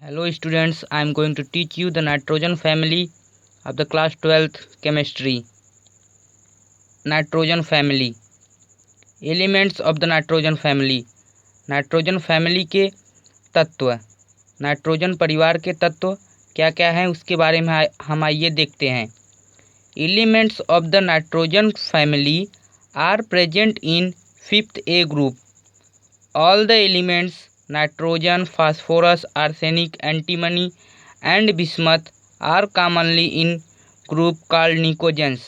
Hello students, I am going to teach you the nitrogen family of the class 12th chemistry. Nitrogen family. Elements of the nitrogen family. Nitrogen family के तत्व, nitrogen परिवार के तत्व क्या क्या हैं उसके बारे में हम आइए देखते हैं। Elements of the nitrogen family are present in 5th A group. All the elements nitrogen, phosphorus, arsenic, antimony and bismuth are commonly in group called pnictogens.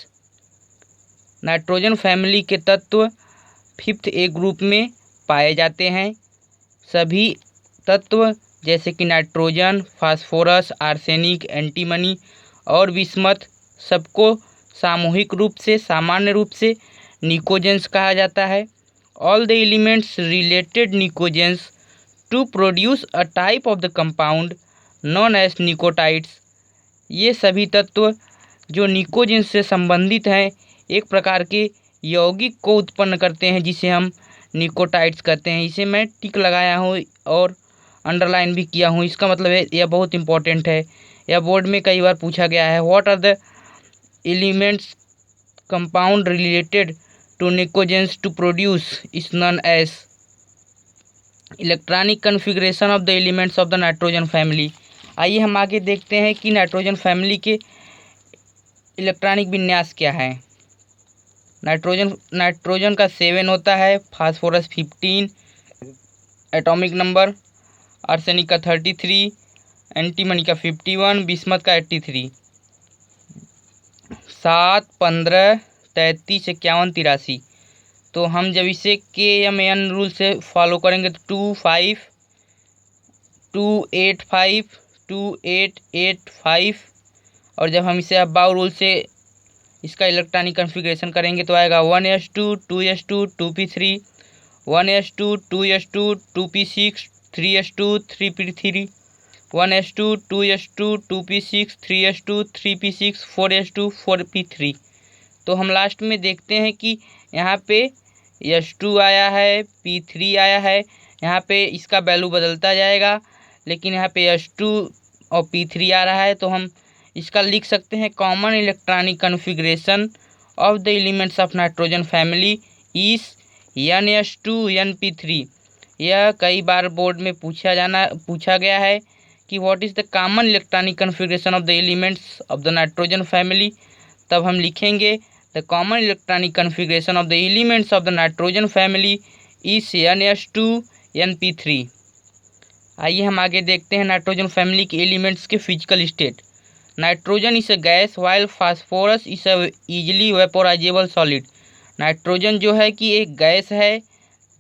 Nitrogen family के तत्व 5th A ग्रुप में पाए जाते हैं। सभी तत्व जैसे कि नाइट्रोजन, फास्फोरस, आर्सेनिक, एंटीमनी और बिस्मथ सबको सामूहिक रूप से सामान्य रूप से निकोजेंस कहा जाता है। All the elements related nicogens to produce a type of the compound known as nicotides। ये सभी तत्व जो निकोजेंस से संबंधित हैं एक प्रकार के यौगिक को उत्पन्न करते हैं जिसे हम निकोटाइड्स कहते हैं। इसे मैं टिक लगाया हूँ और अंडरलाइन भी किया हूँ। इसका मतलब है यह बहुत इंपॉर्टेंट है, यह बोर्ड में कई बार पूछा गया है। What are the elements compound related to nicogens to produce is known as electronic configuration of the elements of the nitrogen family. आइए हम आगे देखते हैं कि नाइट्रोजन फैमिली के इलेक्ट्रॉनिक विन्यास क्या है। नाइट्रोजन का 7 होता है, फास्फोरस 15 एटॉमिक नंबर, आर्सेनिक का 33, एंटीमनी का 51, बिस्मथ का 83। 7, 15, 33, 51, 83। तो हम जब इसे KMN रूल से फॉलो करेंगे तो 2, 5, 2, 8, 5, 2, 8, 8, 5 और जब हम इसे अबाव रूल से इसका इलेक्ट्रॉनिक कन्फिग्रेशन करेंगे तो आएगा 1s2, 2s2, 2p3, 1s2, 2s2, 2p6, 3s2, 3p3, 1s2, 2s2, 2p6, 3s2, 3p6, 4s2, 4p3। तो हम लास्ट में देखते हैं कि यहाँ पे S2 आया है, P3 आया है। यहाँ पे इसका वैल्यू बदलता जाएगा, लेकिन यहाँ पे S2 और P3 आ रहा है तो हम इसका लिख सकते हैं common electronic configuration of the elements of nitrogen family इस NS2 NP3। यह कई बार बोर्ड में पूछा गया है कि what is the common electronic configuration of the elements of the nitrogen family. तब हम लिखेंगे the common electronic configuration of the elements of the nitrogen family is NS2 NP3। आइए हम आगे देखते हैं नाइट्रोजन फैमिली के एलिमेंट्स के physical state. Nitrogen is a gas while phosphorus is a easily vaporisable solid. Nitrogen जो है कि एक गैस है,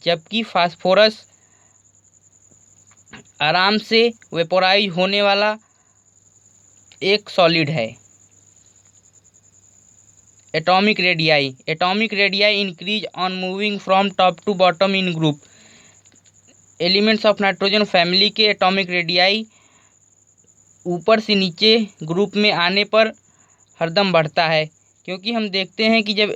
जबकि फास्फोरस आराम से वेपोराइज होने वाला एक सॉलिड है। Atomic radii increase on moving from top to bottom in group. Elements of nitrogen family के एटॉमिक रेडियाई ऊपर से नीचे ग्रुप में आने पर हरदम बढ़ता है, क्योंकि हम देखते हैं कि जब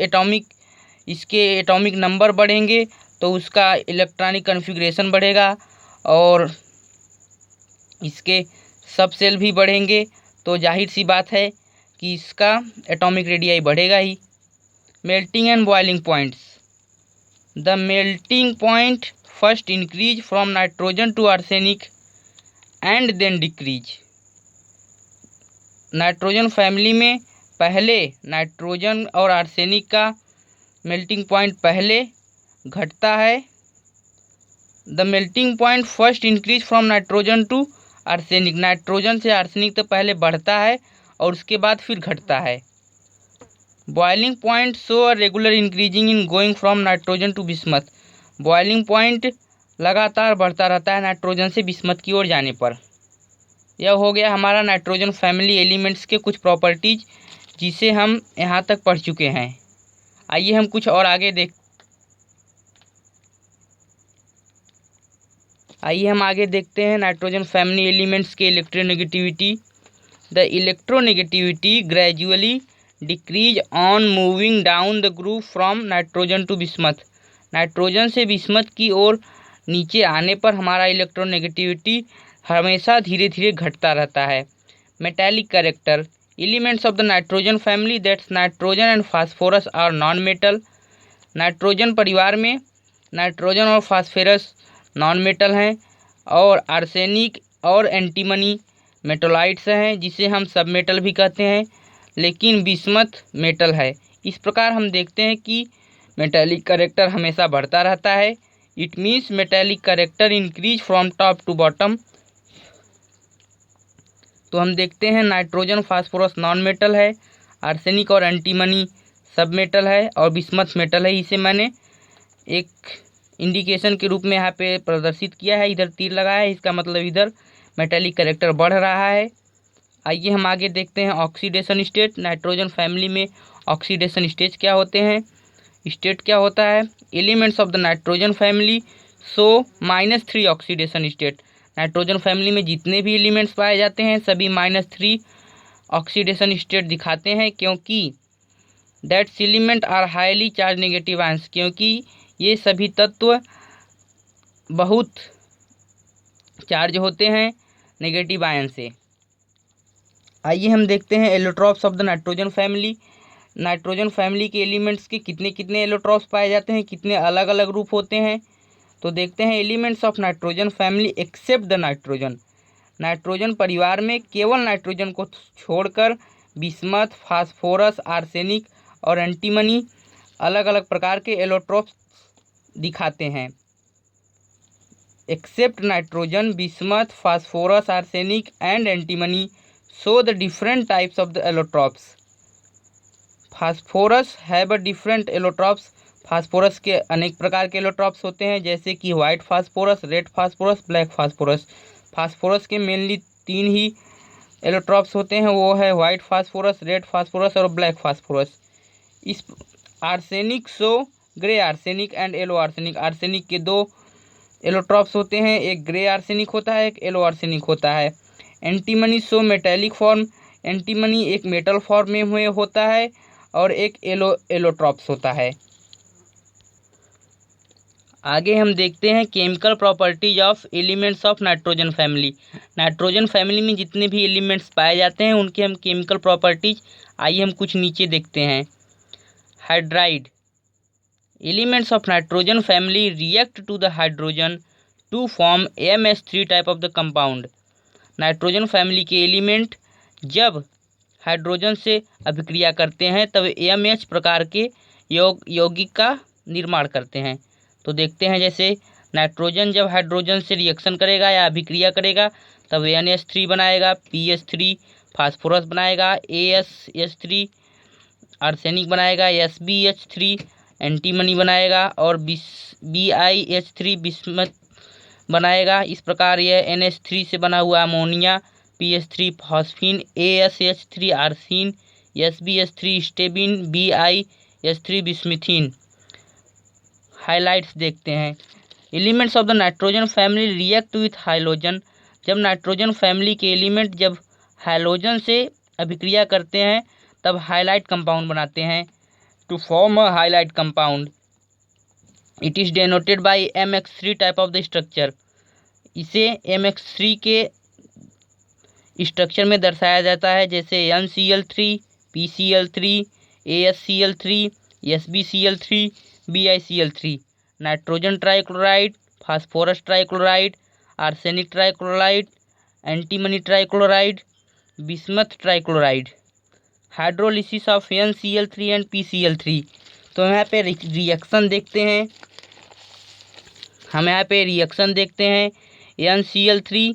इसके एटॉमिक नंबर बढ़ेंगे तो उसका इलेक्ट्रॉनिक कन्फिग्रेशन बढ़ेगा और इसके सब सेल भी बढ़ेंगे, तो जाहिर सी बात है कि इसका एटॉमिक रेडियाई बढ़ेगा ही। Melting and boiling points. The melting point first increase from nitrogen to arsenic and then decrease. Nitrogen family में पहले नाइट्रोजन और आर्सेनिक का मेल्टिंग पॉइंट पहले घटता है। The melting point first increase from nitrogen to arsenic. Nitrogen से arsenic तो पहले बढ़ता है और उसके बाद फिर घटता है। Boiling point show a regular increasing in going from nitrogen to bismuth. Boiling point लगातार बढ़ता रहता है नाइट्रोजन से बिस्मथ की ओर जाने पर। यह हो गया हमारा नाइट्रोजन फैमिली एलिमेंट्स के कुछ प्रॉपर्टीज जिसे हम यहाँ तक पढ़ चुके हैं। आइए हम कुछ और आगे देखते हैं नाइट्रोजन फैमिली एलिमेंट्स के electronegativity. The electronegativity gradually decrease on moving down the group from nitrogen to bismuth. Nitrogen से बिस्मथ की ओर नीचे आने पर हमारा इलेक्ट्रोनेगेटिविटी हमेशा धीरे धीरे घटता रहता है। Metallic character, elements of the nitrogen family that's nitrogen and phosphorus are non metal. Nitrogen परिवार में नाइट्रोजन और फास्फोरस नॉन मेटल हैं और आर्सेनिक और एंटीमनी मेटोलाइट्स हैं, जिसे हम सब मेटल भी कहते हैं, लेकिन बिस्मथ मेटल है। इस प्रकार हम देखते हैं कि मेटेलिक कैरेक्टर हमेशा बढ़ता रहता है। It means metallic character increase from top to bottom. तो हम देखते हैं नाइट्रोजन फास्फोरस नॉन मेटल है, आर्सेनिक और एंटीमनी सब मेटल है और बिस्मथ मेटल है। इसे मैंने एक इंडिकेशन के रूप में यहाँ पे प्रदर्शित किया है, इधर तीर लगाया है, इसका मतलब इधर मेटेलिक कैरेक्टर बढ़ रहा है। आइए हम आगे देखते हैं ऑक्सीडेशन स्टेट। नाइट्रोजन फैमिली में ऑक्सीडेशन स्टेज क्या होते हैं, स्टेट क्या होता है। Elements of the nitrogen family so -3 oxidation state. Nitrogen family में जितने भी एलिमेंट्स पाए जाते हैं सभी -3 ऑक्सीडेशन स्टेट दिखाते हैं, क्योंकि that's element are highly charge negative ions, क्योंकि ये सभी तत्व बहुत चार्ज होते हैं नेगेटिव आयन से। आइए हम देखते हैं allotropes of the nitrogen family. Nitrogen family के एलिमेंट्स के कितने कितने एलोट्रॉप्स पाए जाते हैं, कितने अलग अलग रूप होते हैं। तो देखते हैं elements of nitrogen family except the nitrogen. Nitrogen परिवार में केवल नाइट्रोजन को छोड़कर बिस्मथ, फास्फोरस, आर्सेनिक और एंटीमनी अलग अलग प्रकार के एलोट्रॉप्स दिखाते हैं। Except nitrogen, bismuth, phosphorus, arsenic and antimony show the different types of the allotropes. Phosphorus have a different allotropes. Phosphorus के अनेक प्रकार के एलोट्रॉप्स होते हैं, जैसे कि white phosphorus, red phosphorus, black phosphorus. Phosphorus के मेनली 3 ही एलोट्रॉप्स होते हैं, वो है वाइट फास्फोरस, रेड फास्फोरस और ब्लैक फास्फोरस। इस arsenic show grey arsenic and yellow arsenic. Arsenic के 2 एलोट्रॉप्स होते हैं, एक ग्रे आर्सेनिक होता है, एक येलो आर्सेनिक होता है। Antimony show metallic form. Antimony एक मेटल फॉर्म में होता है और एक एलोट्रॉप्स होता है। आगे हम देखते हैं chemical properties of elements of nitrogen family. Nitrogen family में जितने भी एलिमेंट्स पाए जाते हैं उनके हम केमिकल प्रॉपर्टीज आइए हम कुछ नीचे देखते हैं। Hydride, elements of nitrogen family react to the hydrogen to form AMH3 type of the compound. Nitrogen family के एलिमेंट जब हाइड्रोजन से अभिक्रिया करते हैं तब AMH प्रकार के यौगिक का निर्माण करते हैं। तो देखते हैं, जैसे नाइट्रोजन जब हाइड्रोजन से रिएक्शन करेगा या अभिक्रिया करेगा तब NH3 बनाएगा, PH3 फास्फोरस बनाएगा, ASH3 आर्सेनिक बनाएगा, SbH3 एंटीमनी बनाएगा और BiH3 बिस्मथ बनाएगा। इस प्रकार यह NH3 से बना हुआ ammonia, PH3 phosphine, ASH3 arsine, SbH3 stibine, BiH3 bismuthine. Halides देखते हैं। Elements of the nitrogen family react with halogen. जब नाइट्रोजन फैमिली के एलिमेंट जब हाइलोजन से अभिक्रिया करते हैं तब हाइलाइट कंपाउंड बनाते हैं, to form a halide compound. It is denoted by MX3 type of the structure. इसे MX3 के स्ट्रक्चर में दर्शाया जाता है, जैसे NCl3, PCl3, ASCl3, SbCl3, BiCl3। Nitrogen trichloride, phosphorus trichloride, arsenic trichloride, antimony trichloride, bismuth trichloride. Hydrolysis of NCl3 and PCl3। तो यहाँ पे रिएक्शन देखते हैं, हम यहाँ पे रिएक्शन देखते हैं। NCl3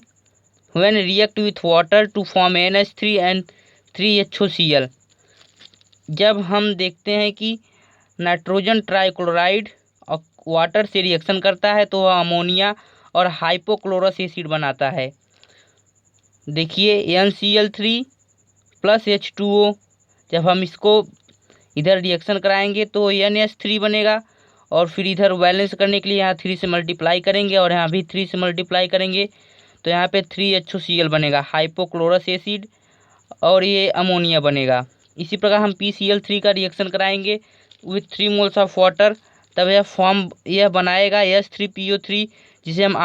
when react with water to form NH3 and 3HOCl। जब हम देखते हैं कि नाइट्रोजन ट्राइक्लोराइड वाटर से रिएक्शन करता है तो वह अमोनिया और हाइपोक्लोरस एसिड बनाता है। देखिए NCl3 प्लस H2O, जब हम इसको इधर रिएक्शन कराएंगे तो NH3 बनेगा और फिर इधर बैलेंस करने के लिए यहाँ 3 से मल्टीप्लाई करेंगे और यहाँ भी 3 से मल्टीप्लाई करेंगे तो यहाँ पे 3HOCl बनेगा, हाइपोक्लोरस एसिड, और ये अमोनिया बनेगा। इसी प्रकार हम PCl3 का रिएक्शन कराएंगे विथ 3 मोल्स ऑफ वाटर, तब यह बनाएगा H3PO3, जिसे हम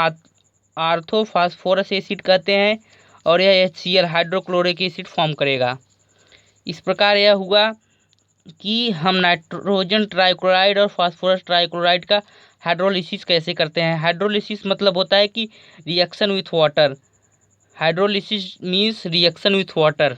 आर्थोफॉस्फोरस एसिड कहते हैं और यह HCl हाइड्रोक्लोरिक एसिड फॉर्म करेगा। इस प्रकार यह हुआ कि हम नाइट्रोजन ट्राइक्लोराइड और फास्फोरस ट्राइक्लोराइड का हाइड्रोलिसिस कैसे करते हैं। हाइड्रोलिसिस मतलब होता है कि reaction with water. Hydrolysis means reaction with water.